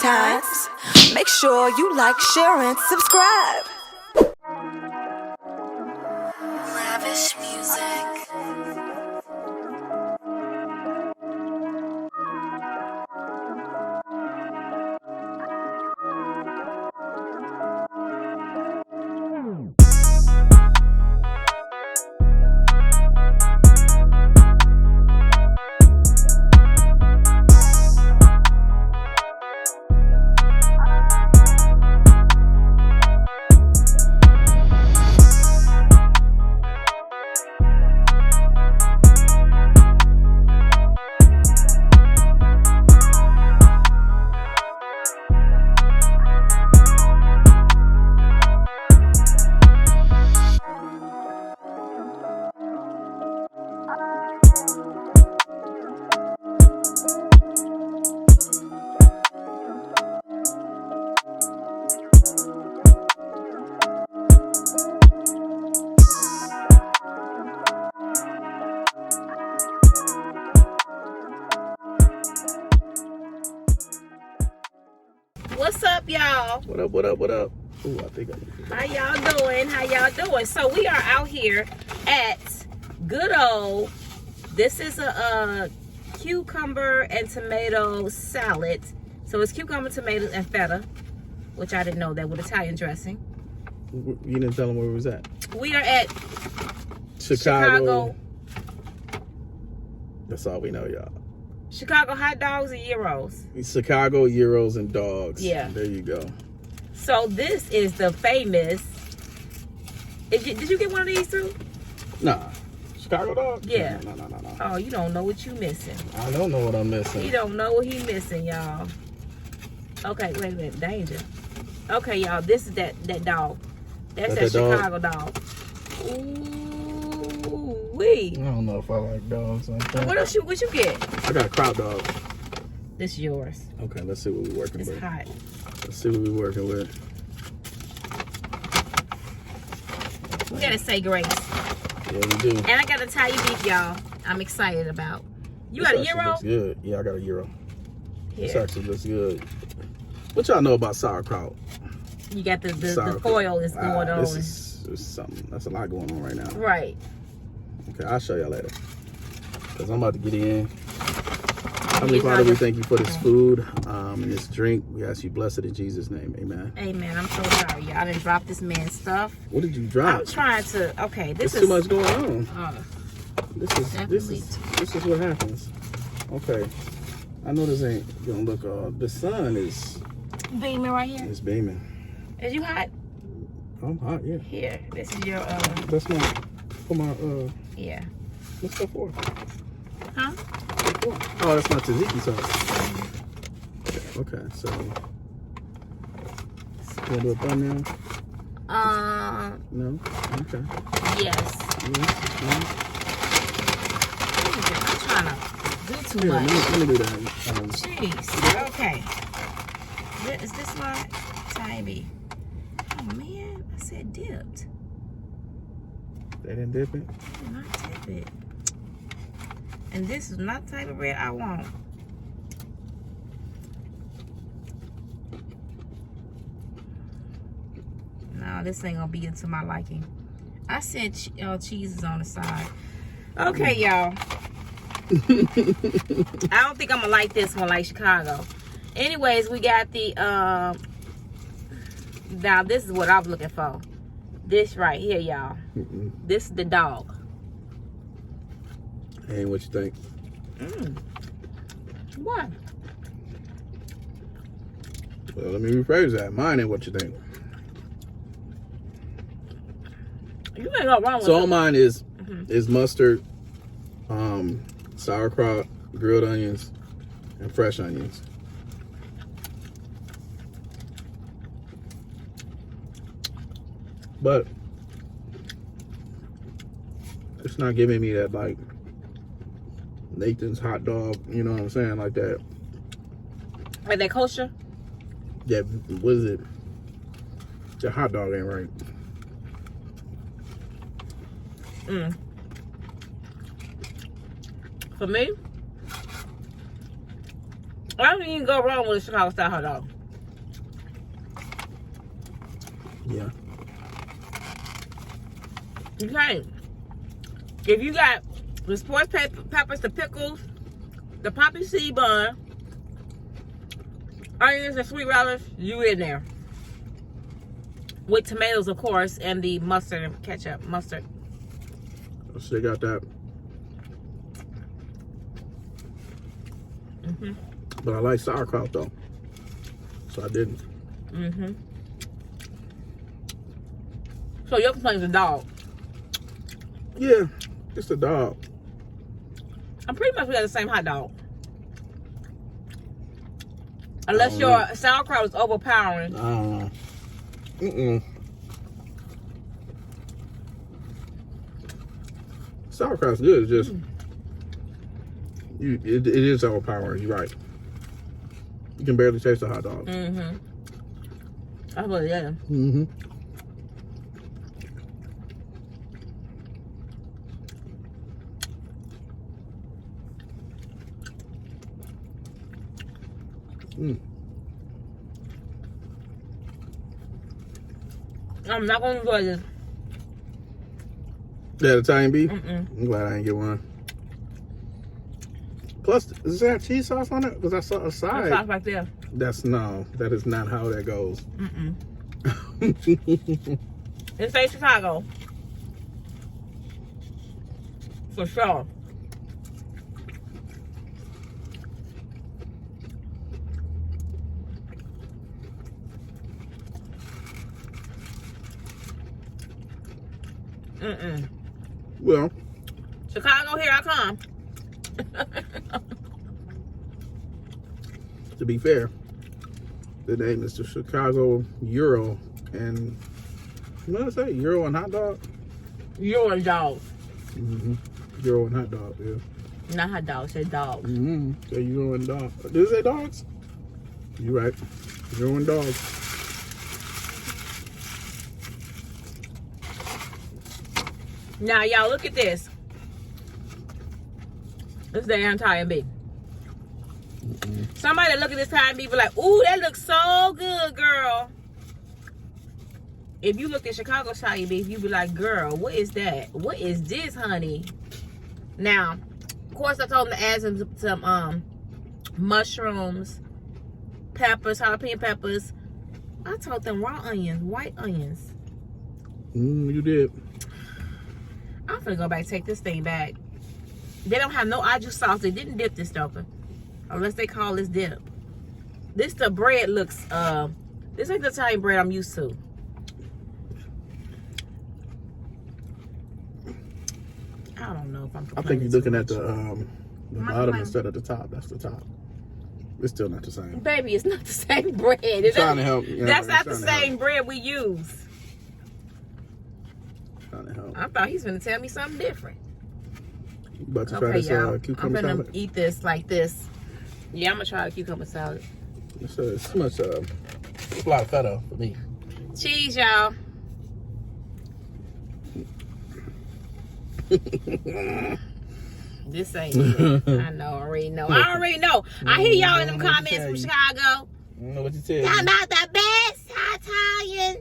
Shoutouts. Make sure you like, share, and subscribe. Lavish music. What's up, y'all? What up, what up, what up? Ooh, I think How y'all doing? How y'all doing? So we are out here at good old, this is a cucumber and tomato salad. So it's cucumber, tomatoes, and feta, which I didn't know that, with Italian dressing. You didn't tell them where we was at. We are at Chicago. That's all we know, y'all. Chicago hot dogs and gyros. Chicago gyros and dogs. Yeah. There you go. So this is the famous. Did you get one of these too? Nah. Chicago dog? Yeah. No. Oh, you don't know what you missing. I don't know what I'm missing. You don't know what he missing, y'all. Okay, wait a minute. Danger. Okay, y'all. This is that dog. That's that Chicago dog. Ooh, wee. I don't know if I like dogs like that. What you get? I got a crowd dog. This is yours. Okay, let's see what we're working It's with. hot. Let's see what we're working with. We gotta say grace. Yeah, we do. And I got a Thai beef, y'all. I'm excited about. You This got a actually gyro? looks good. Yeah, I got a gyro. This Here. actually looks good. What y'all know about sauerkraut? You got the Sauerkraut. foil is going on. This is something. That's a lot going on right now. Right. Okay, I'll show y'all later. Because I'm about to get in. Heavenly Father, we thank you for this food and this drink. We ask you bless it in Jesus' name. Amen. Amen. I'm so sorry, y'all. I didn't drop this man's stuff. What did you drop? I'm trying to. Okay, this There's is too much going on. This definitely. is what happens. Okay. I know this ain't gonna look the sun is Beaming right here. it's beaming. Is you hot? I'm hot, yeah. Here. This is your That's my yeah. what's that for? Huh? Oh, that's my tzatziki sauce. Okay, so you wanna do a thumbnail? No? Okay. Yes. Yeah. I'm trying to do too Yeah, much. let me do that. Jeez. Okay. Is this my Thai? Oh man, I said dipped. They didn't dip it? I did not dip it. And this is not the type of bread I want. No, this ain't gonna be into my liking. I said cheese is on the side. Okay, y'all. I don't think I'm gonna like this one like Chicago. Anyways, we got the now this is what I'm looking for. This right here, y'all. This is the dog. Hey, what you think? What? Well, let me rephrase that. Mine ain't what you think. You ain't go wrong with So it. all mine is mustard, sauerkraut, grilled onions, and fresh onions. But it's not giving me that like Nathan's hot dog, you know what I'm saying, like that. Like that kosher? Yeah, what is it? The hot dog ain't right. For me, I don't think you can go wrong with a Chicago style hot dog. Yeah. You can't. If you got the sports peppers, the pickles, the poppy seed bun, onions and sweet relish, you in there. With tomatoes, of course, and the mustard and ketchup. Mustard. So they got that. Mm-hmm. But I like sauerkraut though. So I didn't. Mm-hmm. So your complaint is a dog. Yeah, it's a dog. I'm pretty much we got the same hot dog. Unless your sauerkraut is overpowering. I don't know. Mm-mm. Sauerkraut's good. It's just it is overpowering. You're right. You can barely taste the hot dog. Mm-hmm. That's what it is. Mm-hmm. Mm. I'm not gonna enjoy this. That Italian beef? Mm-mm. I'm glad I didn't get one. Plus, does it have cheese sauce on it? Because I saw a side. Sauce right there. That is not how that goes. Mm-mm. It says Chicago. For sure. Mm-mm. Well, Chicago, here I come. to be fair, the name is the Chicago Euro and what did I say? Euro and hot dog? You're a dog. Mm-hmm. Euro and hot dog, yeah. Not hot dog, say dog. Mm-hmm. So Euro and dog. Did it say dogs? You're right. Euro and dogs. Now, y'all, look at this. This is the Italian beef. Somebody look at this Italian beef and be like, ooh, that looks so good, girl. If you look at Chicago Italian beef, you be like, girl, what is that? What is this, honey? Now, of course, I told them to add some mushrooms, peppers, jalapeno peppers. I told them raw onions, white onions. You did. I'm finna go back and take this thing back. They don't have no ajou sauce. They didn't dip this stuff. Unless they call this dip. This the bread looks, this ain't the Italian bread I'm used to. I don't know if I'm I think you're looking at the bottom I- instead of the top. That's the top. It's still not the same. Baby, it's not the same bread. Trying to help. Yeah, That's not the trying to help. same bread we use. Trying to help. I thought he's gonna tell me something different. You about to try Okay, this y'all. I'm cucumber gonna salad? eat this like this. Yeah, I'm gonna try the cucumber salad. It's too much. It's a lot of feta for me. Cheese, y'all. This ain't it. I know, I already know. I already know. I hear y'all in them comments from Chicago. I don't know what you said. Talking about the best Italian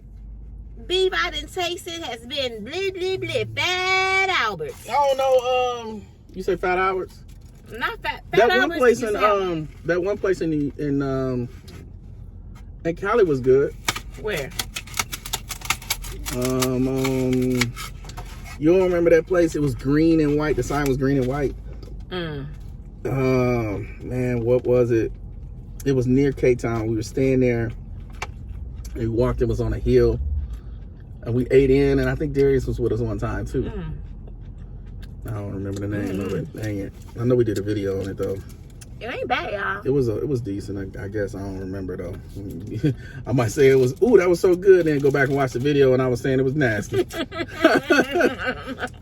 beef I done tasted has been blah, blah, blah, Fat Albert's. I don't know. You say Fat Albert's? Not Fat That one Albert's. place you in said- that one place in Cali was good. Where? You don't remember that place? It was green and white. The sign was green and white. Man, what was it? It was near Cape Town. We were staying there. And we walked. It was on a hill, and we ate in. And I think Darius was with us one time too. I don't remember the name of it. Dang it! I know we did a video on it though. It ain't bad, y'all. It was decent. I guess I don't remember though. I might say it was. Ooh, that was so good. Then go back and watch the video, and I was saying it was nasty.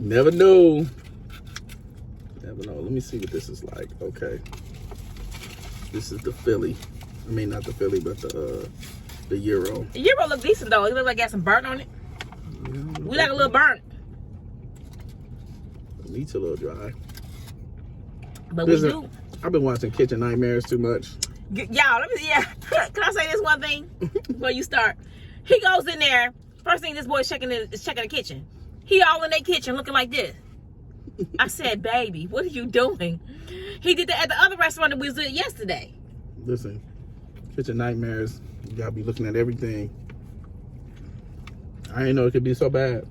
Never know. Never know. Let me see what this is like. Okay. This is the Philly. I mean, not the Philly, but the Euro. The Euro look decent though. It look like it got some burnt on it. Yeah, We like a little burnt, the meat's a little dry. but we do. I've been watching Kitchen Nightmares too much. Y'all, let me. Yeah, can I say this one thing before you start? He goes in there First thing this boy is checking the kitchen. He all in their kitchen looking like this. I said, baby, what are you doing? He did that at the other restaurant that we was at yesterday. Listen, kitchen nightmares. You gotta be looking at everything. I didn't know it could be so bad.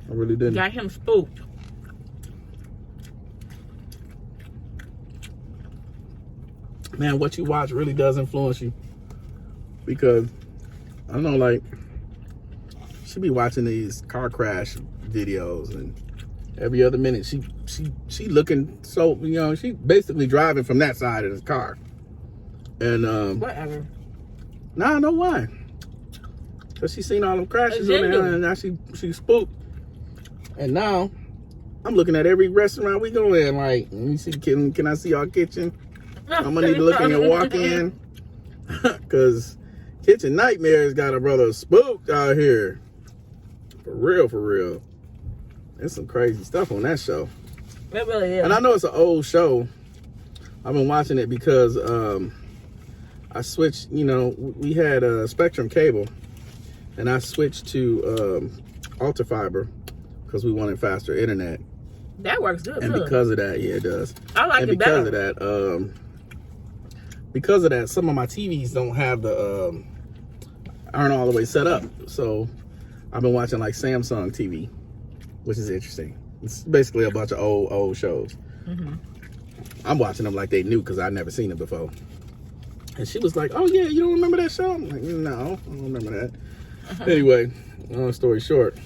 I really didn't. Got him spooked. Man, what you watch really does influence you. Because, I don't know, like, she be watching these car crash videos, and every other minute she looking so, you know, she basically driving from that side of the car. And whatever. Nah, I know why. Cause she seen all them crashes on there, and now she spooked. And now I'm looking at every restaurant we go in, like, let me see, can I see our kitchen? I'm gonna need to look in your walk-in. Cause Kitchen Nightmares got a brother spooked out here. For real, for real. There's some crazy stuff on that show. It really is. And I know it's an old show. I've been watching it because I switched, you know, we had Spectrum cable, and I switched to Ultra Fiber because we wanted faster internet. That works good. And because of that, yeah, it does. I like it better. Because of that, some of my TVs don't have the aren't all the way set up. So I've been watching like Samsung TV, which is interesting. It's basically a bunch of old shows. Mm-hmm. I'm watching them like they new because I've never seen it before. And she was like, "Oh yeah, you don't remember that show?" I'm like, "No, I don't remember that." Anyway, long story short,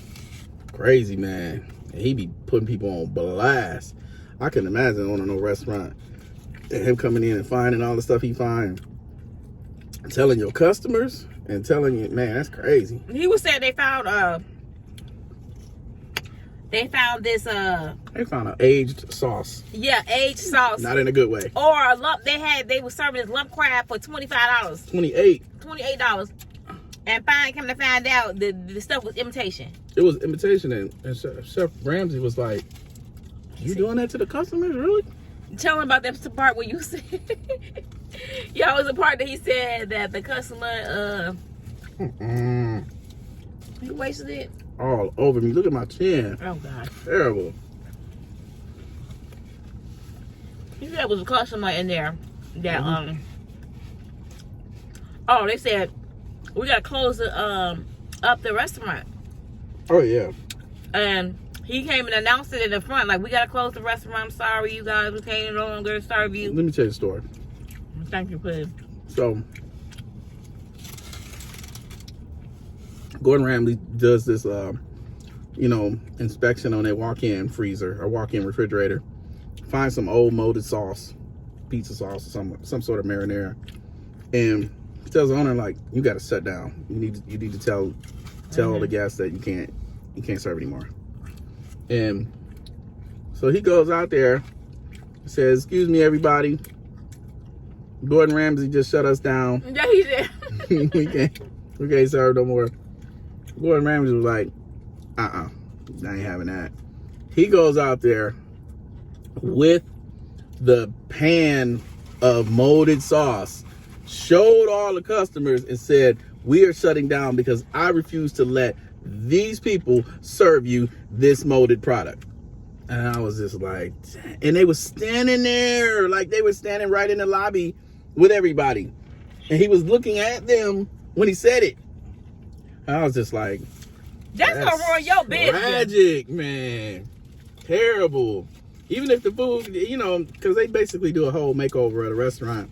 crazy man. And he be putting people on blast. I couldn't imagine owning no restaurant and him coming in and finding all the stuff he find, telling your customers and telling you, man, that's crazy. He was saying they found this They found an aged sauce. Yeah, aged sauce. Not in a good way. Or a lump they were serving this lump crab for $25. $28. And come to find out the stuff was imitation. It was imitation, and Chef Ramsay was like, "You doing that to the customers, really?" Tell him about that part where you said, yeah, it was a part that he said that the customer, he wasted it. All over me. Look at my chin. Oh, God. Terrible. He said it was a customer in there that, oh, they said, we got to close up the restaurant. Oh, yeah. And he came and announced it in the front, like, we got to close the restaurant. I'm sorry, you guys. We can't no longer serve you. Let me tell you the story. Thank you, please. So, Gordon Ramsay does this, you know, inspection on their walk-in freezer or walk-in refrigerator. Find some old molded sauce, pizza sauce, or some sort of marinara, and he tells the owner, like, you got to shut down. You need to tell all the guests that you can't serve anymore. And so he goes out there, says, "Excuse me, everybody. Gordon Ramsay just shut us down. Yeah, he did. we can't serve no more." Gordon Ramsay was like, I ain't having that. He goes out there with the pan of molded sauce, showed all the customers, and said, "We are shutting down because I refuse to let these people serve you this molded product." And I was just like, and they were standing there, like they were standing right in the lobby with everybody. And he was looking at them when he said it. And I was just like, that's gonna ruin your business. Tragic, man. Terrible. Even if the food, you know, because they basically do a whole makeover of the restaurant,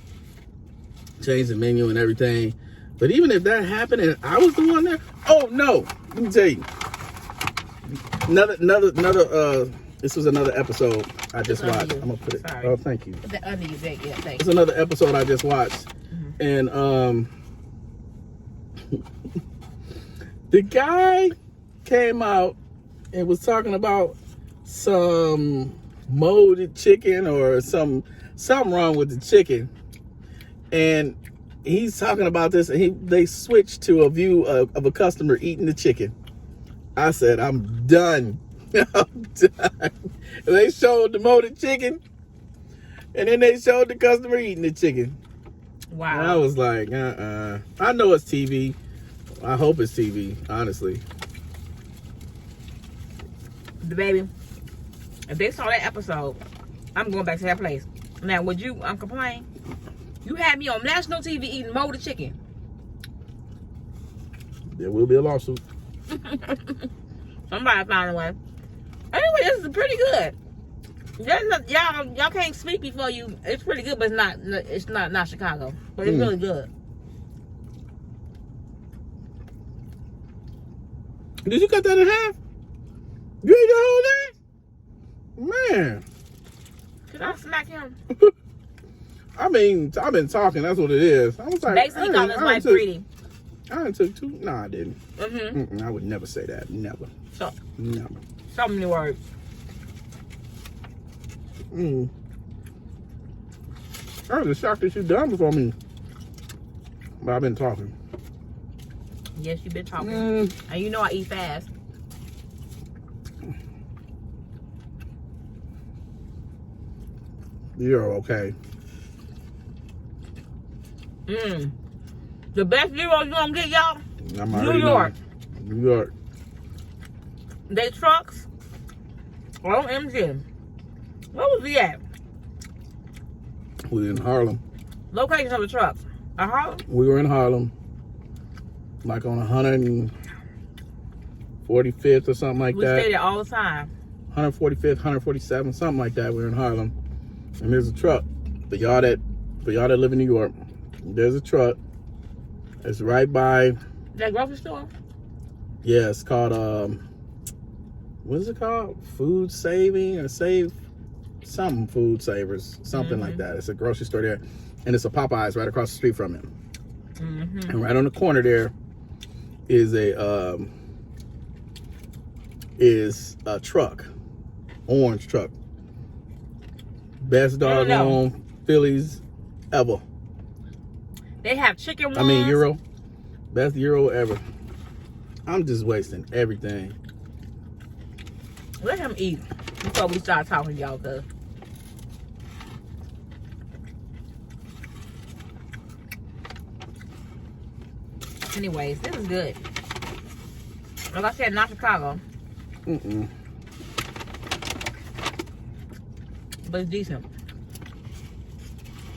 change the menu and everything. But even if that happened and I was the one there, oh no, let me tell you. Another this was another episode I just watched. I'm gonna put it. Sorry. Oh, thank you. The under you, yeah, thanks. It's another episode I just watched. And the guy came out and was talking about some molded chicken or something wrong with the chicken. And he's talking about this, and they switched to a view of a customer eating the chicken. I said, I'm done. I'm done. And they showed the molded chicken, and then they showed the customer eating the chicken. Wow. And I was like, I know it's TV. I hope it's TV, honestly. The baby, if they saw that episode, I'm going back to that place. Now, would you complain? You had me on national TV eating molded chicken. There will be a lawsuit. Somebody found a way. Anyway, this is pretty good. Y'all can't speak before you. It's pretty good, but it's not Chicago. But it's really good. Did you cut that in half? You ate the whole thing? Man. Could I smack him? I mean, I've been talking. That's what it is. I was like, Basically, he called his wife greedy. I didn't took two. No, I didn't. Mm-hmm. I would never say that. Never. So, Never. so many words. I was just shocked that you done before me. But I've been talking. Yes, you've been talking. And you know I eat fast. You're okay. The best Euros you gonna get, y'all? New York. New York. They trucks. OMG. Where was he at? We in Harlem. Location of the trucks. Harlem? We were in Harlem. Like on 145th or something like We that. stay there all the time. 145th, 147th, something like that. We were in Harlem. And there's a truck. For y'all that live in New York, there's a truck. It's right by That grocery store? yeah, it's called what is it called? Food Saving or Save something Food Savers, something like that. It's a grocery store there. And it's a Popeyes right across the street from it. And right on the corner there is a truck. Orange truck. Best doggone Phillies ever. They have chicken ones. I mean Euro. Best Euro ever. I'm just wasting everything. Let him eat before we start talking, y'all. Cause anyways, this is good. Like I said, not Chicago, but it's decent.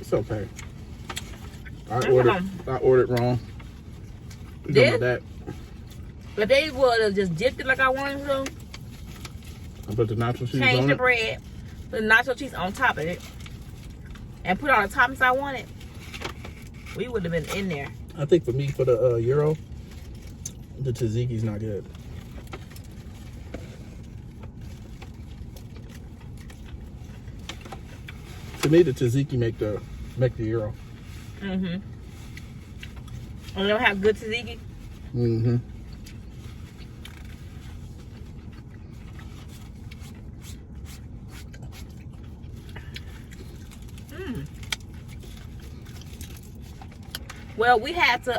It's okay. I ordered wrong. Did? That. But they would have just dipped it like I wanted to. I put the nacho cheese Change on the it. bread, put the nacho cheese on top of it, and put all the toppings I wanted. We would have been in there. I think for me, for the Euro, the tzatziki's not good. To me, the tzatziki make the Euro. And they don't have good tzatziki. Well, we had to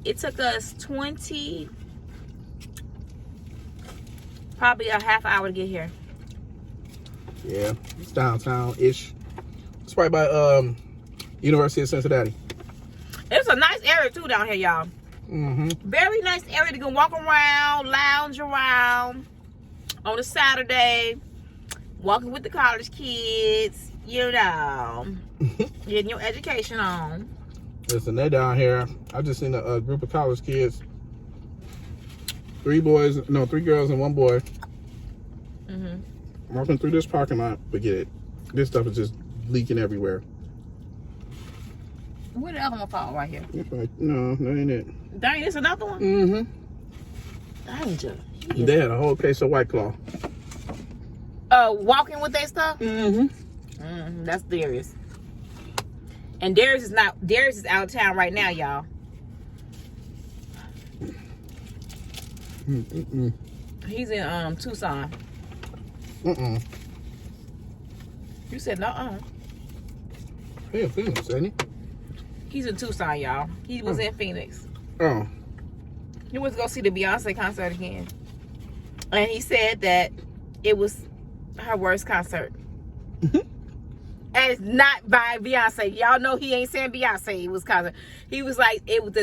it took us probably a half hour to get here. Yeah, it's downtown-ish. It's right by University of Cincinnati. It's a nice area too down here, y'all. Very nice area to go walk around, lounge around on a Saturday, walking with the college kids, you know, getting your education on. Listen, they down here. I just seen a group of college kids. 3 girls and 1 boy. Walking through this parking lot. Forget it. This stuff is just leaking everywhere. Where the other one fall right here? It's like, no, that ain't it. Dang, this another one? Danger. They had a whole case of White Claw. Walking with that stuff? That's Darius. And Darius is out of town right now, y'all. He's in Tucson. You said no. Hey, Phoenix, ain't he? He's in Tucson, y'all. He was in Phoenix. Oh. He was going to see the Beyonce concert again. And he said that it was her worst concert. And it's not by Beyonce. Y'all know he ain't saying Beyonce. It was concert. He was like, it was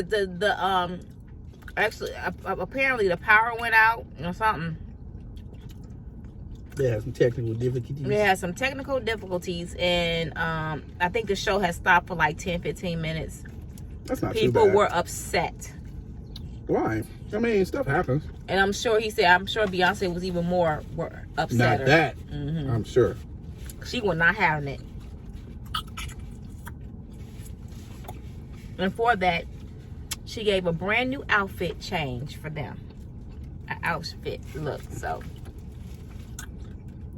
actually apparently the power went out or something. They had some technical difficulties. They had some technical difficulties, and I think the show has stopped for like 10-15 minutes. That's not too bad. People were upset. Why? I mean, stuff happens. And I'm sure Beyonce was even more upset. Not that. I'm sure. She was not having it. And for that, she gave a brand new outfit change for them. An outfit look. So,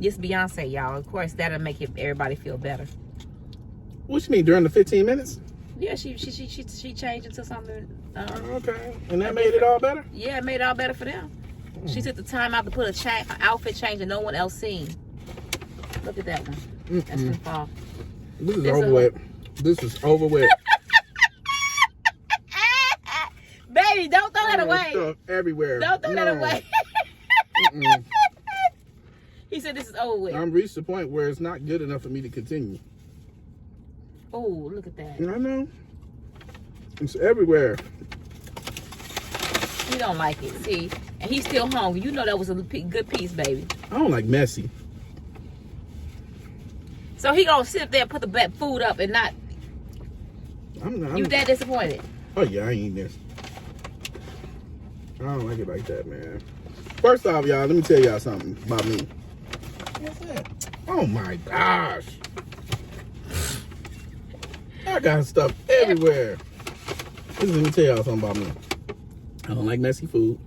it's Beyonce, y'all. Of course, that'll make everybody feel better. What you mean, during the 15 minutes? Yeah, she changed into something. Okay. And that made it all better? Yeah, it made it all better for them. She took the time out to put an outfit change that no one else seen. Look at that one. That's from fall. This is over with. This is over with. Baby, don't throw that away. Stuff everywhere. Don't throw that away. He said this is over with. I'm reached the point where it's not good enough for me to continue. Oh, look at that. I know. It's everywhere. He don't like it. See? And he's still hungry. You know that was a good piece, baby. I don't like messy. So he gonna sit there and put the food up and not... You that disappointed? Oh, yeah, I ain't eating this. I don't like it like that, man. First off, y'all, let me tell y'all something about me. What's that? Oh, my gosh. I got stuff everywhere. Let me tell y'all something about me. I don't like messy food.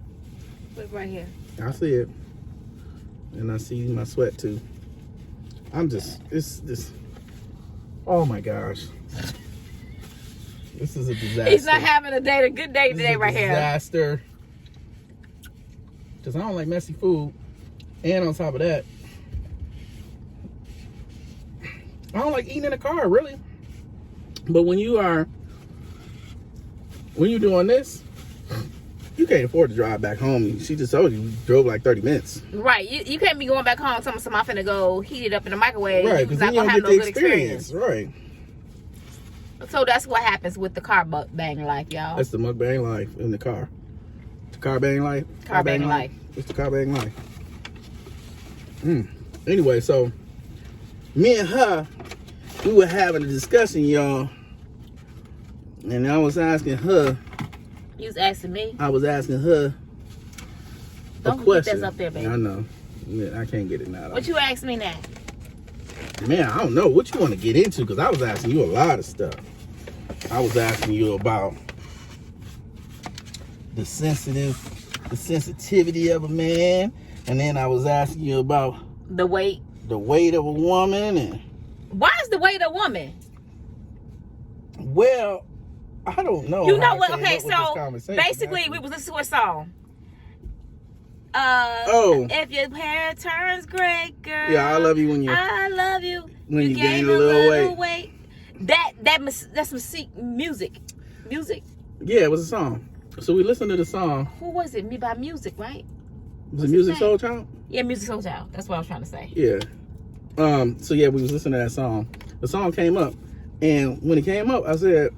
Look right here. I see it. And I see my sweat, too. I'm just, this. Oh, my gosh. This is a disaster. He's not having a good day today right here. Disaster. Because I don't like messy food. And on top of that, I don't like eating in a car, really. But when you're doing this, you can't afford to drive back home. She just told you drove like 30 minutes. Right. You can't be going back home telling somebody I'm finna go heat it up in the microwave. Right, because then you don't get the experience. Right. So that's what happens with the car mukbang life, y'all. That's the mukbang life in the car. The car bang life? Car bang life. It's the car bang life. Anyway, so me and her, we were having a discussion, y'all. And I was asking her. You was asking me? I was asking her Don't a question. forget that's up there, baby. I know. Yeah, I can't get it now. What you asked me now? Man, I don't know what you want to get into, because I was asking you a lot of stuff. I was asking you about the sensitivity of a man, and then I was asking you about the weight of a woman. And why is the weight of a woman? Well, I don't know. You know what? Okay, so basically, we was listening to a song. If your hair turns gray, girl. Yeah, I love you when I love you when you gain a little weight. That's some music. Yeah, it was a song. So we listened to the song. Who was it? Me by Music, right? Was it Music Soul Child? Yeah, Music Soul Child. That's what I was trying to say. Yeah. So yeah, we was listening to that song. The song came up, and when it came up, I said,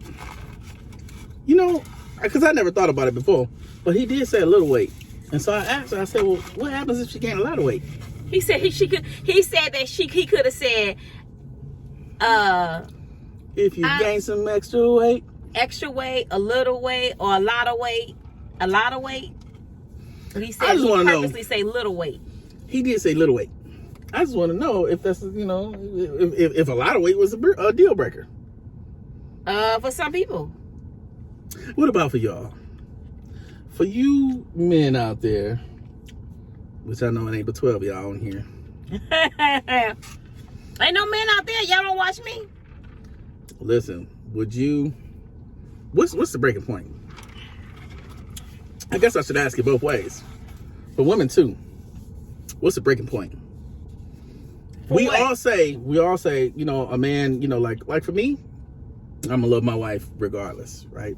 you know, because I never thought about it before, but he did say a little weight, and so I asked her. I said, well, what happens if she gained a lot of weight? He said he could have said, if you gain some extra weight, a little weight, or a lot of weight. But he said he purposely say little weight. He did say little weight. I just want to know if that's, you know, if a lot of weight was a deal breaker. For some people. What about for y'all? For you men out there, which I know it ain't but 12 of y'all on here. Ain't no men out there. Y'all don't watch me. Listen, would you... What's the breaking point? I guess I should ask it both ways. For women too. What's the breaking point? We all say, you know, a man, you know, like for me, I'm gonna love my wife regardless, right?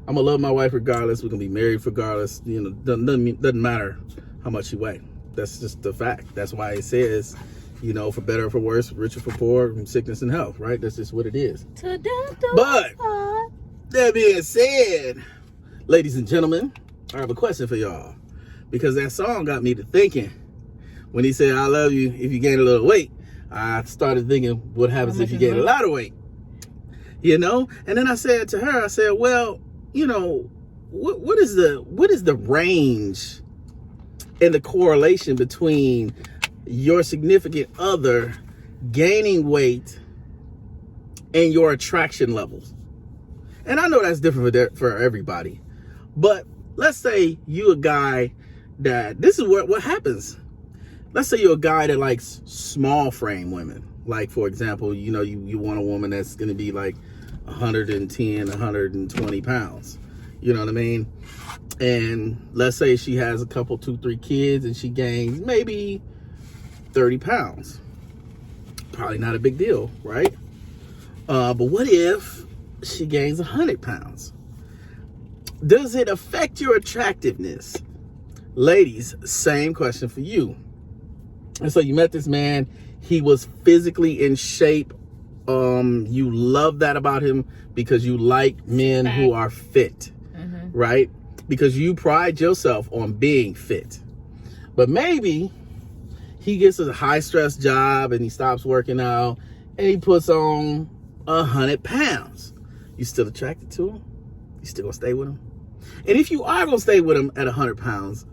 I'm gonna love my wife regardless. We're gonna be married regardless. You know, doesn't matter how much you weigh. That's just the fact. That's why it says, you know, for better or for worse, richer for poor, sickness and health, right? That's just what it is. But that being said, ladies and gentlemen, I have a question for y'all, because that song got me to thinking, when he said, I love you if you gain a little weight, I started thinking, what happens if you gain a lot of weight? You know? And then I said to her, I said, well, you know, what is the range and the correlation between your significant other gaining weight and your attraction levels? And I know that's different for everybody, but let's say you a guy that, this is what happens. Let's say you're a guy that likes small frame women. Like, for example, you know, you want a woman that's going to be like 110, 120 pounds. You know what I mean? And let's say she has a couple, 2-3 kids, and she gains maybe 30 pounds. Probably not a big deal, right? But what if she gains 100 pounds? Does it affect your attractiveness? Ladies, same question for you. And so you met this man, he was physically in shape. You love that about him because you like men who are fit, right? Because you pride yourself on being fit. But maybe he gets a high stress job and he stops working out and he puts on 100 pounds. You still attracted to him? You still gonna stay with him? And if you are gonna stay with him at 100 pounds,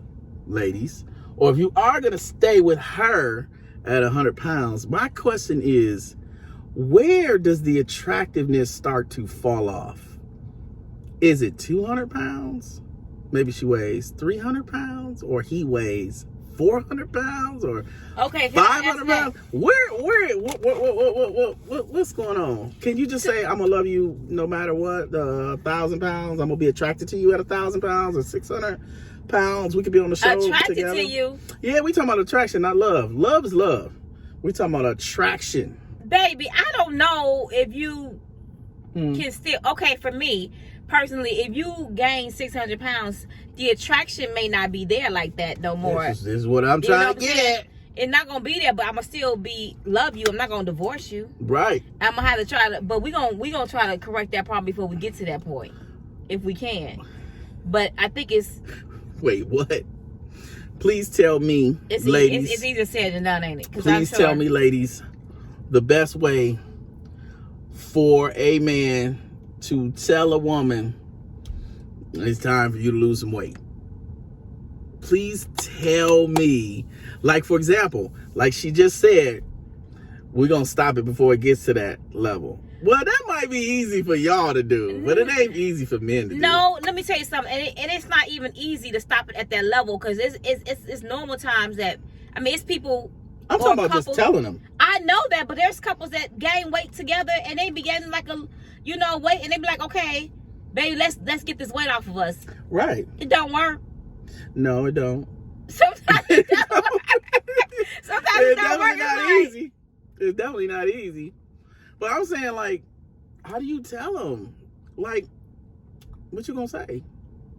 ladies, or if you are gonna stay with her at 100 pounds, my question is, where does the attractiveness start to fall off? Is it 200 pounds? Maybe she weighs 300 pounds, or he weighs 400 pounds, or 500 pounds. What's going on? Can you just say, I'm gonna love you no matter what? 1,000 pounds, I'm gonna be attracted to you at 1,000 pounds, or 600 pounds. We could be on the show attracted together. To you. Yeah, we talking about attraction, not love. Love is love. We talking about attraction. Baby, I don't know if you can still, for me personally, if you gain 600 pounds, the attraction may not be there like that no more. This is what I'm trying to get at. It's not gonna be there, but I'm gonna still love you. I'm not gonna divorce you. Right. I'm gonna have to try to, but we gonna try to correct that problem before we get to that point, if we can. But I think it's. Wait, what? Please tell me, ladies. It's easier said than done, ain't it? Please tell me, ladies, the best way for a man to tell a woman it's time for you to lose some weight. Please tell me. Like, for example, like she just said, we're going to stop it before it gets to that level. Well, that might be easy for y'all to do, but it ain't easy for men to do. No, let me tell you something. And it's not even easy to stop it at that level, because it's normal times that, I mean, it's people. I'm talking about just telling them. I know that, but there's couples that gain weight together and they be getting like a, weight, and they be like, okay, baby, let's get this weight off of us. Right. It don't work. No, it don't. Sometimes it don't work. Sometimes it don't work. It's not easy. It's definitely not easy. But I'm saying, like, how do you tell them? Like, what you gonna say?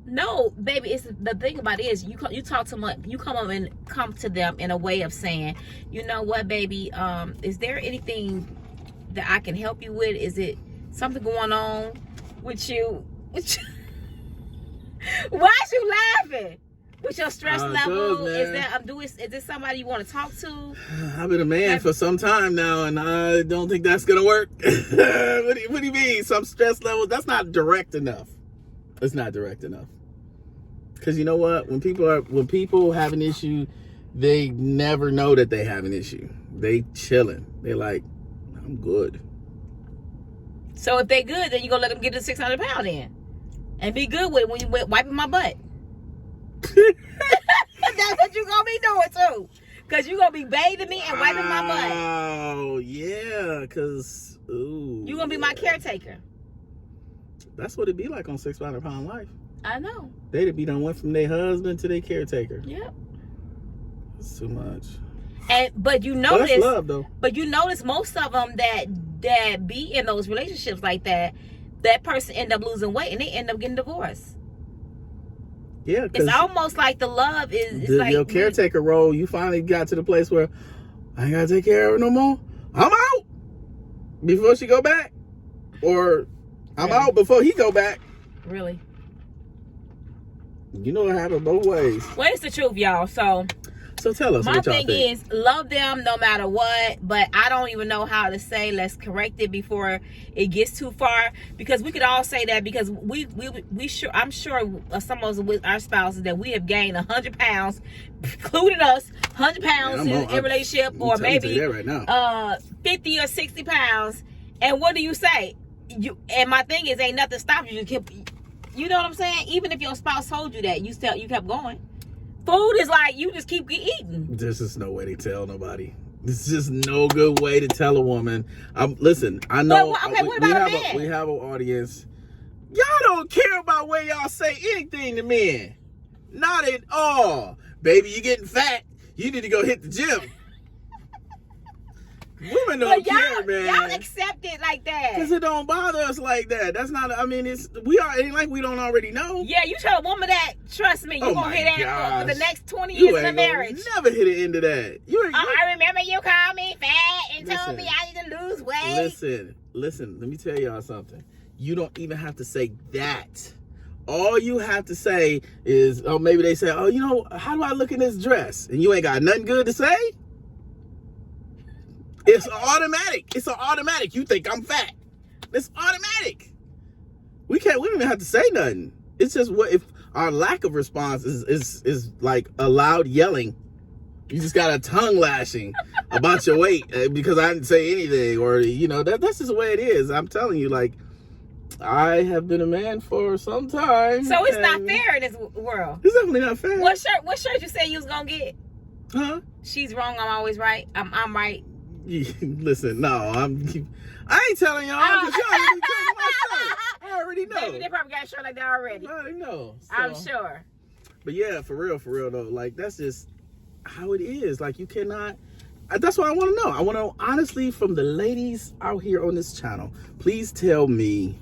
No, baby. It's the thing about it is you talk to them. You come to them in a way of saying, you know what, baby? Is there anything that I can help you with? Is it something going on with you? Why is you laughing? With your stress level, is this somebody you want to talk to? I've been a man for some time now, and I don't think that's gonna work. What do you mean? Some stress level? That's not direct enough. It's not direct enough. Because you know what? When people have an issue, they never know that they have an issue. They chilling. They're like, I'm good. So if they good, then you gonna let them get the 600 pound in, and be good with it when you wiping my butt. That's what you gonna be doing too, because you gonna be bathing me and wiping my butt. Oh yeah, because you gonna be my caretaker. That's what it be like on 600 Pound Life. I know. They'd be done went from their husband to their caretaker. Yep. It's too much. But you notice, that's love, though. But you notice most of them that be in those relationships like that person end up losing weight and they end up getting divorced. Yeah, it's almost like the love is like your caretaker role. You finally got to the place where I ain't gotta take care of her no more. I'm out before she go back, or I'm out before he go back. Really? You know what happened both ways. Well, it's the truth, y'all. So So tell us My what y'all thing think. is, love them no matter what, but I don't even know how to say let's correct it before it gets too far, because we could all say that, because we sure, I'm sure some of us with our spouses that we have gained 100 pounds, including us, 100 pounds in relationship, or maybe right now. 50 or 60 pounds. And what do you say? And my thing is, ain't nothing stopping you. You know what I'm saying? Even if your spouse told you that, you kept going. Food is like, you just keep eating. There's just no way to tell nobody. There's just no good way to tell a woman. Listen, I know. What about a man? We have an audience. Y'all don't care about where y'all say anything to men. Not at all. Baby, you getting fat. You need to go hit the gym. Women don't care, man. Y'all accept it like that. Because it don't bother us like that. That's not, I mean, it ain't like we don't already know. Yeah, you tell a woman that, trust me, you're going to hit that for the next 20 years you in a marriage. Never hit the end of that. I remember you called me fat and told me I need to lose weight. Listen, let me tell y'all something. You don't even have to say that. All you have to say is, oh, maybe they say, oh, you know, how do I look in this dress? And you ain't got nothing good to say? It's automatic. It's an automatic. You think I'm fat. It's automatic. We don't even have to say nothing. It's just what if our lack of response is like a loud yelling. You just got a tongue lashing about your weight because I didn't say anything, or you know, that's just the way it is. I'm telling you, like, I have been a man for some time. So it's not fair in this world. It's definitely not fair. What shirt you say you was gonna get? Huh? She's wrong, I'm always right. I'm right. Listen, no, I ain't telling y'all because y'all already taking my shirt. I already know. Maybe they probably got a shirt like that already. I already know. So, I'm sure. But yeah, for real though, like that's just how it is. Like you cannot. That's what I want to know. I want to know honestly from the ladies out here on this channel. Please tell me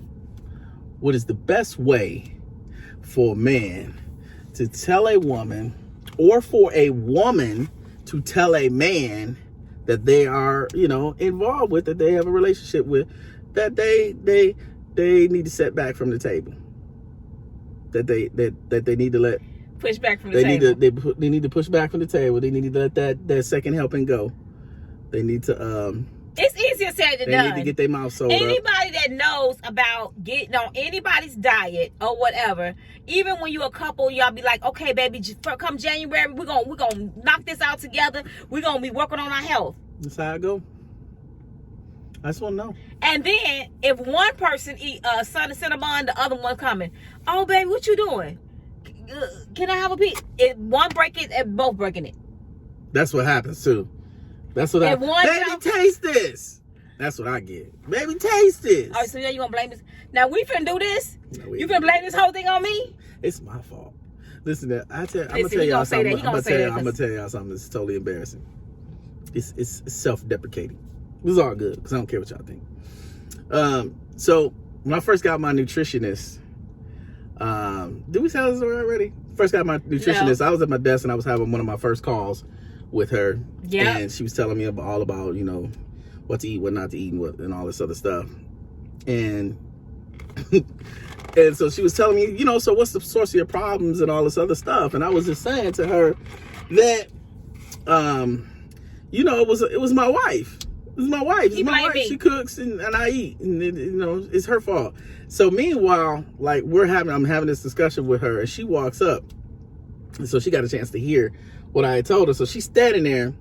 what is the best way for a man to tell a woman, or for a woman to tell a man that they are, you know, involved with, that they have a relationship with, that they need to set back from the table, that they need to let push back from the table. They need to push back from the table. They need to let that second helping go. They need to it's easier said than they done. need to get their mouth sold up. Anybody that knows about getting on anybody's diet or whatever, even when you a couple, y'all be like, okay, baby, come January, we're gonna knock this out together. We're gonna be working on our health. That's how I go. I just want to know. And then if one person eat sun and cinnamon, the other one coming. Oh, baby, what you doing? Can I have a piece? If one break it, and both breaking it. That's what happens too. That's what I. Baby, taste this. That's what I get. Baby, taste this. Oh, so yeah, you gonna blame this? Now we finna do this. No, you finna blame this whole thing on me? It's my fault. Listen, I'm gonna tell he y'all gonna say something. that. He gonna say that. I'm gonna tell y'all something that's totally embarrassing. It's self-deprecating. It's all good because I don't care what y'all think. So when I first got my nutritionist, did we tell this story already? First got my nutritionist. No. I was at my desk and I was having one of my first calls with her. Yeah. And she was telling me all about, you know, what to eat, what not to eat, and all this other stuff. And and so she was telling me, you know, so what's the source of your problems and all this other stuff? And I was just saying to her that, you know, it was my wife. It was my wife. It's my wife. She cooks and I eat, and you know, it's her fault. So meanwhile, like I'm having this discussion with her, and she walks up, and so she got a chance to hear what I had told her. So she's standing there,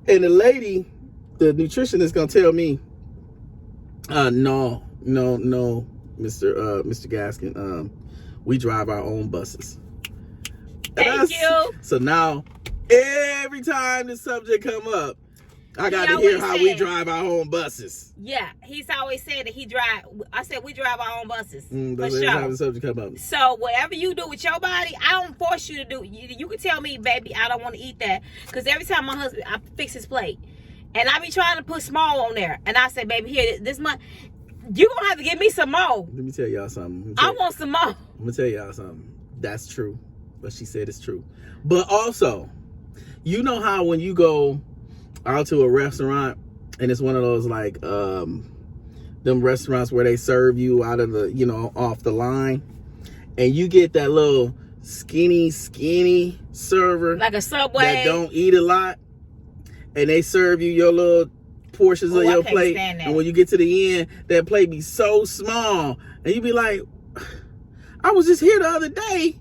and the lady, the nutritionist, gonna tell me, no, Mr. Gaskin, we drive our own buses. Thank you. So now, every time the subject come up, I got to hear how we drive our own buses. Yeah, he's always said that he drive. I said we drive our own buses. That's every time the subject come up. So whatever you do with your body, I don't force you to do. You can tell me, baby, I don't want to eat that, because every time my husband, I fix his plate, and I be trying to put small on there, and I say, baby, here, this month, you gonna have to give me some more. Let me tell y'all something. I want some more. I'm gonna tell y'all something. That's true. What she said is true. But also, you know how when you go out to a restaurant and it's one of those like them restaurants where they serve you out of the, you know, off the line, and you get that little skinny server, like a Subway that don't eat a lot, and they serve you your little portions of your plate, and when you get to the end, that plate be so small, and you be like, I was just here the other day,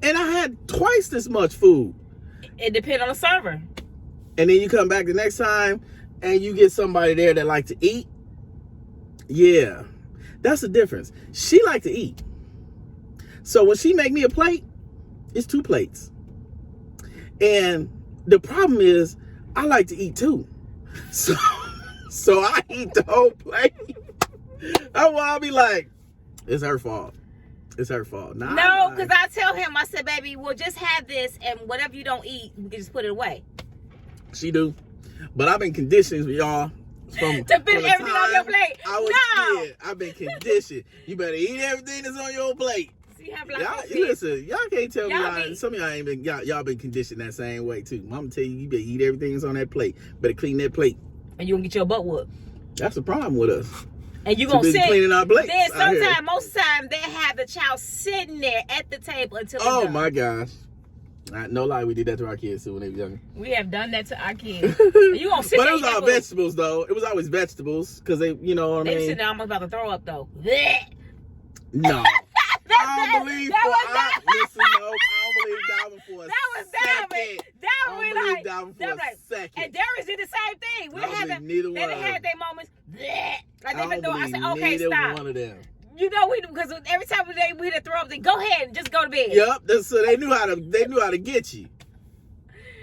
and I had twice this much food. It depends on the server. And then you come back the next time, and you get somebody there that like to eat. Yeah, that's the difference. She like to eat. So when she make me a plate, it's 2 plates. And the problem is, I like to eat too. So I eat the whole plate. That's why I'll be like, it's her fault. It's her fault. Nah, no, because I tell him, I said, baby, we'll just have this, and whatever you don't eat, we can just put it away. She do. But I've been conditioned, y'all. To finish everything on your plate. I've been conditioned. You better eat everything that's on your plate. See how listen, y'all can't tell me some of y'all ain't been y'all been conditioned that same way too. Mama tell you better eat everything that's on that plate. Better clean that plate. And you gonna get your butt whooped. That's the problem with us. And you gonna sit cleaning our plates. Then sometimes, most of the time, they have the child sitting there at the table until it's done. My gosh. No lie, we did that to our kids too when they were younger. We have done that to our kids. You gonna sit but there. it was all vegetables though. It was always vegetables because they, you know what I mean. They sitting there, I'm about to throw up though. No. I don't believe that one for a second. That was that one for a second. And Darius did the same thing. We they had their moments. Like they been throwing. I said, okay, stop. One of them. You know, because every time we had to throw up, they go ahead and just go to bed. Yep. So they knew how to get you.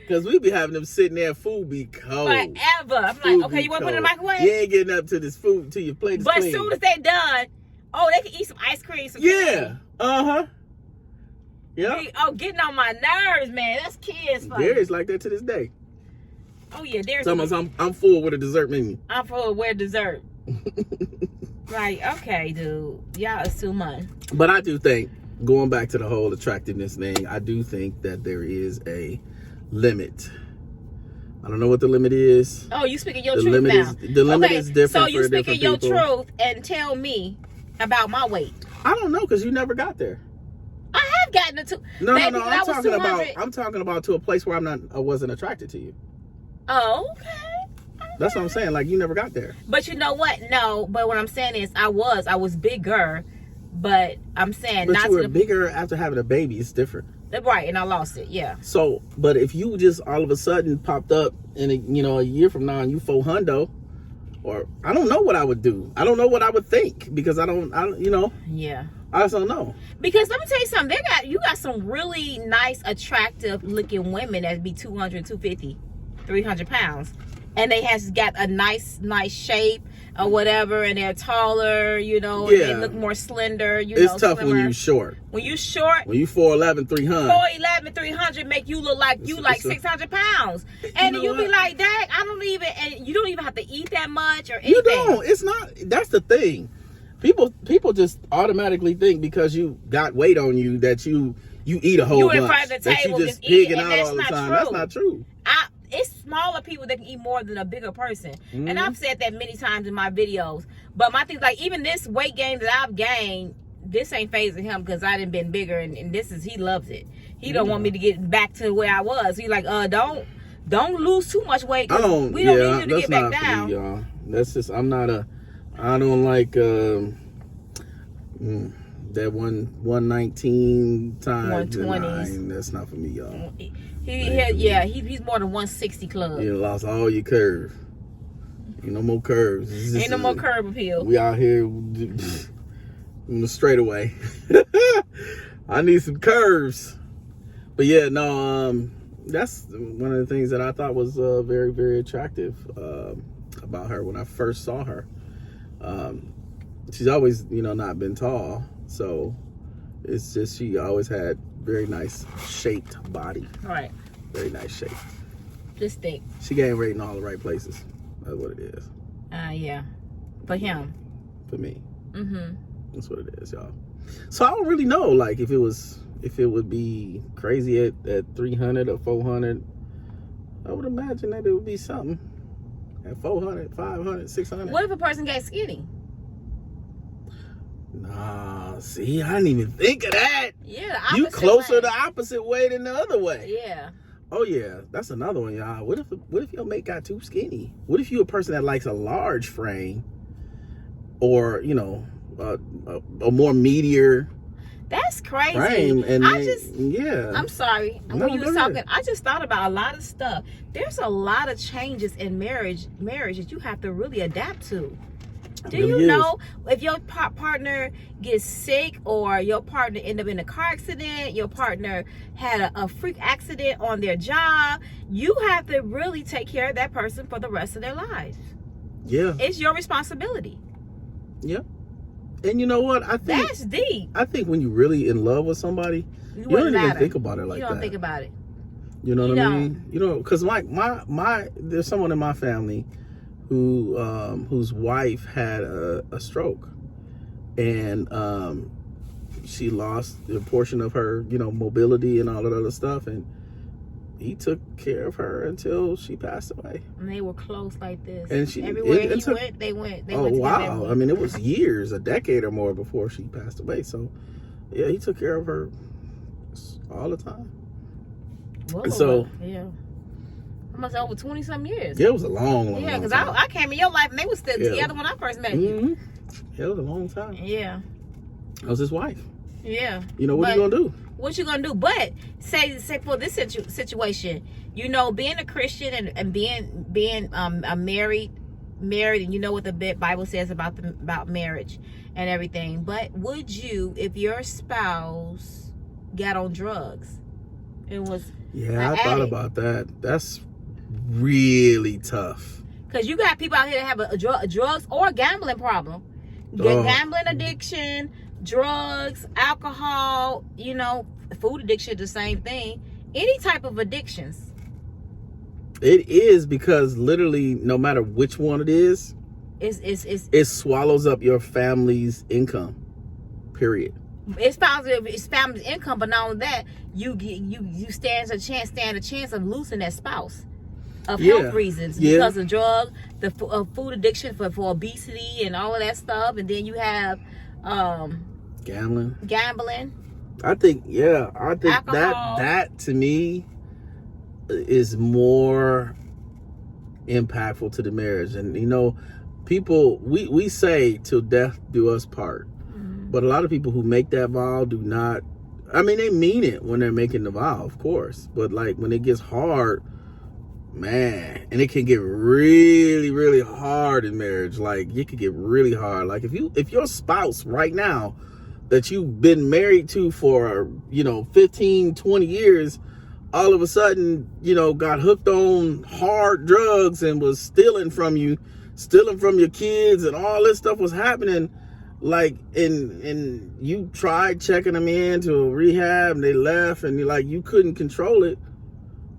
Because we be having them sitting there, food be cold. Forever. I'm like, okay, you want to put it in the microwave? You ain't getting up to this food till your plate is clean. But as soon as they done, they can eat some ice cream. Yeah. Uh-huh. Yeah. Getting on my nerves, man. That's kids fun. Darius like that to this day. Oh, yeah. Darius. I'm full with a dessert menu. I'm full with dessert. Like, okay, dude. Y'all is too much. But I do think, going back to the whole attractiveness thing, I do think that there is a limit. I don't know what the limit is. Oh, you speaking your truth now. The limit is different for different people. So you speaking your truth and tell me about my weight. I don't know, because you never got there. I have gotten it to. No. I'm talking about to a place where I wasn't attracted to you. Oh, okay. That's what I'm saying. Like, you never got there. But you know what? No. But what I'm saying is, I was bigger. But I'm saying, but you were bigger after having a baby. It's different. Right, and I lost it. Yeah. So, but if you just all of a sudden popped up in a year from now and you 400, or I don't know what I would do. I don't know what I would think because I don't. Yeah. I just don't know. Because let me tell you something. You got some really nice, attractive looking women that be 200, 250, 300 pounds. And they has got a nice shape or whatever, and they're taller, and they look more slender, It's tough slimmer. when you short. When you short. When you 4'11", 300. 4'11", 300 make you look like 600 pounds. And you be like, dang, and you don't even have to eat that much or anything. You don't. It's not, that's the thing. People just automatically think because you got weight on you that you eat a whole bunch. You in front of the table that you just pigging out all the time. True. That's not true. It's smaller people that can eat more than a bigger person. Mm-hmm. And I've said that many times in my videos. But my thing's like, even this weight gain that I've gained, this ain't phasing him because I done been bigger, and he loves it. He don't want me to get back to where I was. He like, don't lose too much weight. We don't need you to get back down. Me, y'all. That's just, I don't like that 119 times 120s. That's not for me, y'all. He's more than 160 club. You lost all your curve. Ain't no more curves. Ain't no more curve appeal. We out here in the straightaway. I need some curves. But yeah, no, that's one of the things that I thought was very, very attractive about her when I first saw her. She's always, not been tall. So it's just she always had very nice shaped body. Right. Very nice shape. Just think. She gained weight in all the right places. That's what it is. Yeah. For him. For me. Mm-hmm. That's what it is, y'all. So I don't really know, like, if it would be crazy at 300 or 400. I would imagine that it would be something at 400, 500, 600. What if a person gets skinny? Nah, see, I didn't even think of that. Yeah, the You opposite closer way. the opposite way than the other way. Yeah. Oh yeah, that's another one, y'all. What if your mate got too skinny? What if you a person that likes a large frame, or a more meatier That's crazy. frame? And I'm sorry. No, When you go was ahead. talking, I just thought about a lot of stuff. There's a lot of changes in marriage that you have to really adapt to. Do Really you is. know if your partner gets sick, or your partner end up in a car accident, your partner had a freak accident on their job, you have to really take care of that person for the rest of their lives. Yeah. It's your responsibility. Yeah. And you know what? I think That's deep. I think when you're really in love with somebody, you don't wouldn't even matter. think about it like You don't that. think about it. You know You what I don't. mean? You know, because my there's someone in my family who whose wife had a stroke, and she lost a portion of her mobility and all that other stuff, and he took care of her until she passed away. And they were close like this. And she everywhere it he took- went, they went. They Oh went together wow! everywhere. I mean, it was years, a decade or more before she passed away. So yeah, he took care of her all the time. Whoa, and so- yeah, almost over 20-some years. Yeah, it was a long Yeah, because time. I came in your life and they were still Yeah. together when I first met you. Mhm. Yeah, it was a long time. Yeah, I was his wife. yeah. You know what But you gonna do? What you gonna do? But say for this situation, being a Christian and being a married, and you know what the Bible says about marriage and everything. But would you, if your spouse got on drugs and was Yeah, an I thought addict? about that. That's really tough. Because you got people out here that have a drugs or gambling problem. Oh. Gambling addiction, drugs, alcohol, food addiction, the same thing. Any type of addictions. It is, because literally, no matter which one it is, it swallows up your family's income. Period. It's family's income, but not only that, you stand a chance of losing that spouse of health reasons, because of drug, the food addiction for obesity and all of that stuff, and then you have Gambling. I think alcohol. that to me is more impactful to the marriage. And people, we say till death do us part, but a lot of people who make that vow do not. I mean, they mean it when they're making the vow, of course, but like when it gets hard, man, and it can get really, really hard in marriage. Like it could get really hard. Like if your spouse right now that you've been married to for 15, 20 years, all of a sudden got hooked on hard drugs and was stealing from your kids, and all this stuff was happening, like, and you tried checking them into rehab and they left, and you couldn't control it,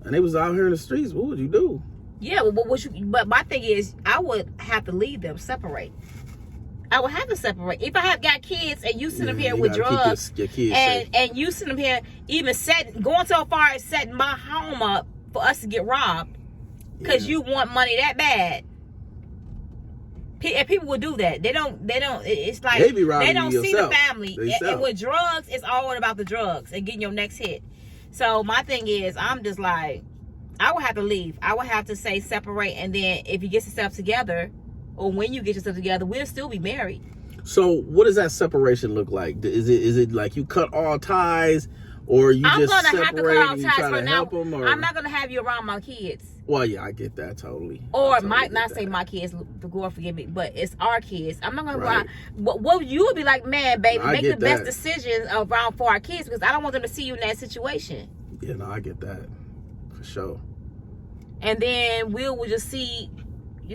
and they was out here in the streets, what would you do? Yeah, but my thing is, I would have to leave them, separate. I would have to separate. If I have got kids and you send them here with drugs, your kids safe. and you send them here, even going so far as setting my home up for us to get robbed, because you want money that bad. And people will do that. They don't. It's like They be robbing they don't you see the yourself. family. They And self. with drugs, it's all about the drugs and getting your next hit. So my thing is, I'm just like, I would have to leave. I would have to say separate, and then if you get yourself together, or when you get yourself together, we'll still be married. So what does that separation look like? Is it like you cut all ties, or you I'm just gonna have to separate cut off and you ties try for to now. help them? Or I'm not gonna have you around my kids. Well, yeah, I get that totally. Or I totally might get not that. say my kids, the Lord forgive me, but it's our kids. I'm not gonna Right. what you would be like, man, baby, I make the get best that. decisions around for our kids, because I don't want them to see you in that situation. Yeah, no, I get that for sure. And then we'll just see, we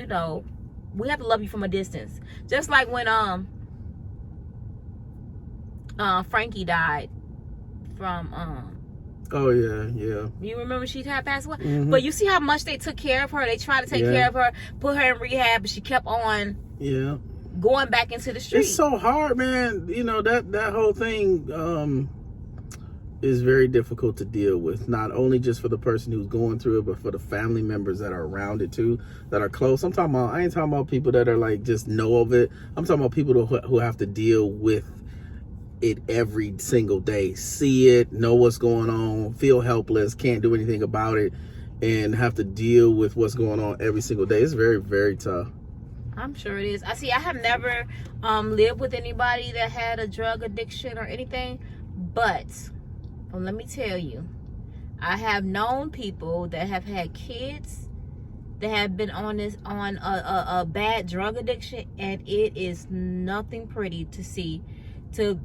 have to love you from a distance. Just like when Frankie died from Oh yeah. you remember she had passed away? Mhm. But you see how much they took care of her. They tried to take care of her, put her in rehab, but she kept on Yeah. going back into the street. It's so hard, man. That whole thing is very difficult to deal with. Not only just for the person who's going through it, but for the family members that are around it too, that are close. I ain't talking about people that are like just know of it. I'm talking about people who have to deal with it every single day. See it, know what's going on, feel helpless, can't do anything about it, and have to deal with what's going on every single day. It's very, very tough. I'm sure it is. I have never lived with anybody that had a drug addiction or anything, but let me tell you, I have known people that have had kids that have been on a bad drug addiction, and it is nothing pretty to see. To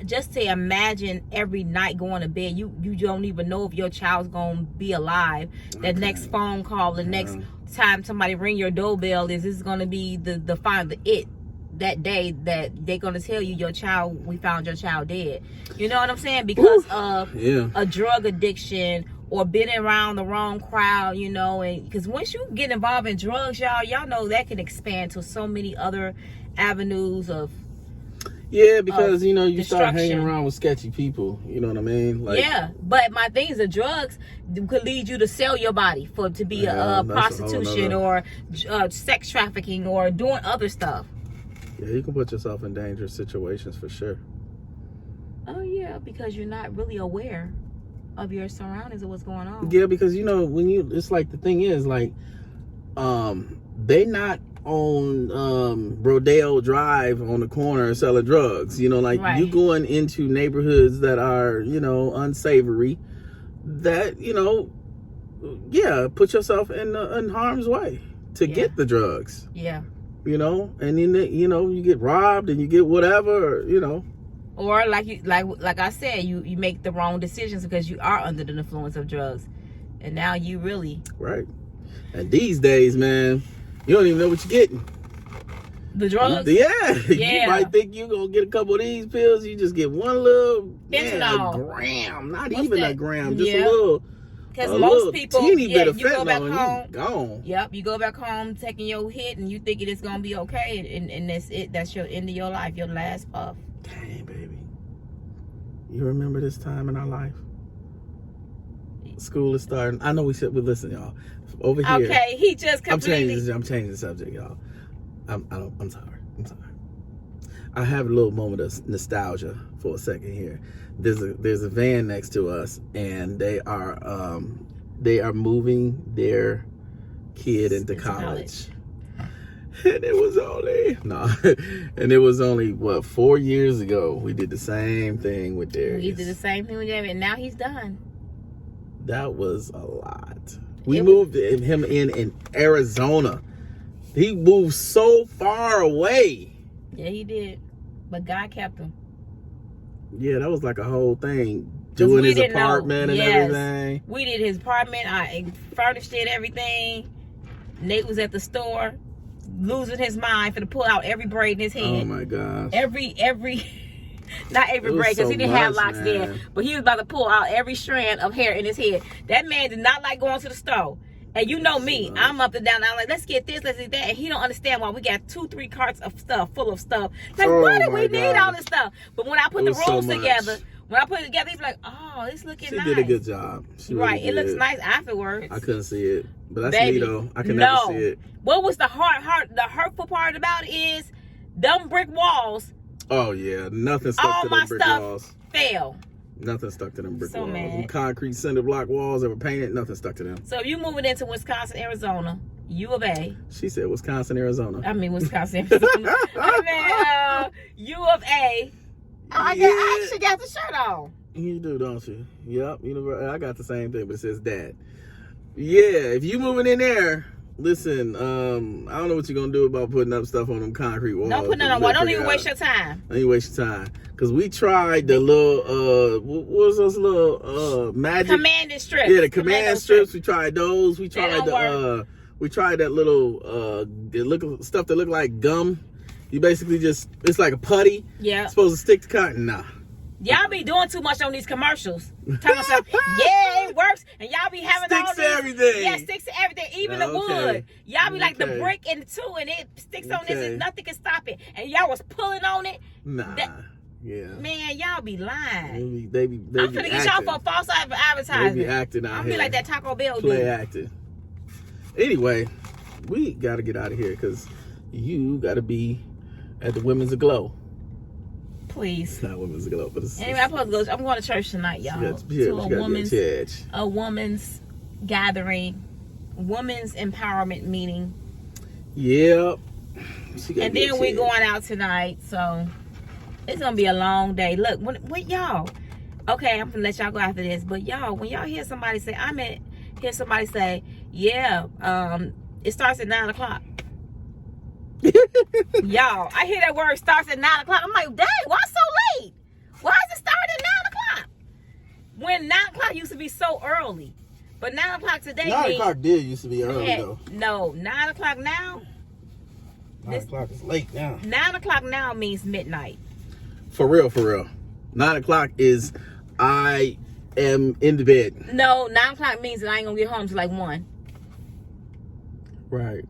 just to imagine every night going to bed, you don't even know if your child's gonna be alive. That next phone call, the next time somebody ring your doorbell, is this gonna be the final that day that they're gonna tell you we found your child dead. You know what I'm saying? Because of a drug addiction or being around the wrong crowd, you know. And because once you get involved in drugs, y'all know that can expand to so many other avenues of because you start hanging around with sketchy people. You know what I mean? Like, but my thing is, the drugs could lead you to sell your body to be a prostitution or sex trafficking or doing other stuff. Yeah, you can put yourself in dangerous situations for sure. Oh yeah, because you're not really aware of your surroundings or what's going on. Yeah, because it's like, the thing is, like, they not on Rodeo Drive on the corner selling drugs. You you going into neighborhoods that are unsavory, that put yourself in harm's way to get the drugs. And then you get robbed and you get whatever. Or like I said, you make the wrong decisions because you are under the influence of drugs, and now you really right. And these days, man, you don't even know what you're getting. The drugs? Yeah. You might think you're going to get a couple of these pills. You just get one little, a gram. Not even a gram. Just a little. Because most people, teeny bit of you go back fentanyl home. Gone. Yep, you go back home taking your hit and you thinking it's going to be okay. And that's it. That's your end of your life, your last puff. Dang, baby. You remember this time in our life? School is starting. I know we said, but listen, y'all. Over here. Okay, he just completely. I'm changing the subject, y'all. I'm sorry. I have a little moment of nostalgia for a second here. There's a van next to us, and they are moving their kid into college. And it was only 4 years ago we did the same thing with Darius. We did the same thing with him, and now he's done. That was a lot. We moved him in Arizona. He moved so far away. Yeah, he did. But God kept him. Yeah, that was like a whole thing. Doing his apartment and everything. We did his apartment. I furnished it, everything. Nate was at the store, losing his mind for to pull out every braid in his head. Oh my gosh. Every not every braid, because he didn't have locks then, but he was about to pull out every strand of hair in his head. That man did not like going to the store. And you know me, I'm up and down. I'm like, let's get this, let's get that. And he don't understand why we got 2-3 carts of stuff, full of stuff. Like, why do we need all this stuff? But when I put the rolls together, he's like, oh, it's looking nice. She did a good job. Right, it looks nice afterwards. I couldn't see it, but that's me though. I can never see it. What was the hurtful part about it is them brick walls. Oh yeah, nothing stuck to them brick walls. Fell. Nothing stuck to them brick walls. Mad. Them concrete cinder block walls that were painted, nothing stuck to them. So if you moving into Wisconsin, Arizona, U of A. She said Wisconsin, Arizona. I mean Wisconsin, Arizona. U of A. I actually got the shirt on. You do, don't you? Yep. I got the same thing, but it says Dad. Yeah, if you moving in there, listen, I don't know what you're going to do about putting up stuff on them concrete walls. Don't put none on wall. Don't even waste your time. Don't even waste your time. Because we tried the little, what was those little magic? Commanding strips. Yeah, the command strips. We tried those. We tried we tried that little, stuff that looked like gum. You basically it's like a putty. Yeah. It's supposed to stick to cotton. Nah. Y'all be doing too much on these commercials. Talking about, yeah, it works. And y'all be having sticks all these. To everything. Yeah, sticks to everything. Even the wood. Y'all be like the brick and the two, and it sticks on this and nothing can stop it. And y'all was pulling on it. Nah. Yeah. Man, y'all be lying. They be I'm finna get y'all for false advertising. They be acting out here. I'm be like that Taco Bell dude. Play acting. Anyway, we got to get out of here because you got to be at the Women's Aglow. Please. It's not women's glow, but it's... Anyway, I'm going to church tonight, y'all. To a woman's gathering, women's empowerment meeting. Yep. And then we're going out tonight, so it's gonna be a long day. Look, what y'all? Okay, I'm gonna let y'all go after this, but y'all, when y'all hear somebody say, yeah, it starts at 9 o'clock. Y'all, I hear that word starts at 9 o'clock. I'm like, dang, why so late? Why is it starting at 9 o'clock? When 9 o'clock used to be so early. But 9 o'clock today 9 o'clock did used to be early, though. No, 9 o'clock now. 9 o'clock is late now. 9 o'clock now means midnight. For real. 9 o'clock is I am in the bed. No, 9 o'clock means that I ain't gonna get home till like 1. Right.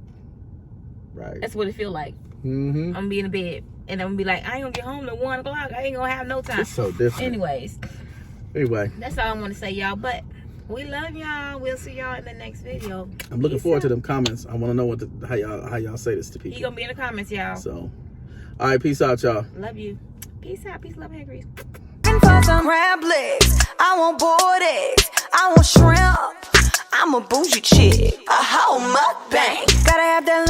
That's what it feel like. Mm-hmm. I'm gonna be in the bed. And I'm gonna be like, I ain't gonna get home till 1 o'clock. I ain't gonna have no time. It's so different. Anyways. Anyway. That's all I want to say, y'all. But we love y'all. We'll see y'all in the next video. I'm looking forward to them comments. I want to know how y'all say this to people. He gonna be in the comments, y'all. So, all right, peace out, y'all. Love you. Peace out. Peace, love, and grease. For some crab legs, I want boiled eggs, I want shrimp. I'm a bougie chick, a whole mukbang. Gotta have that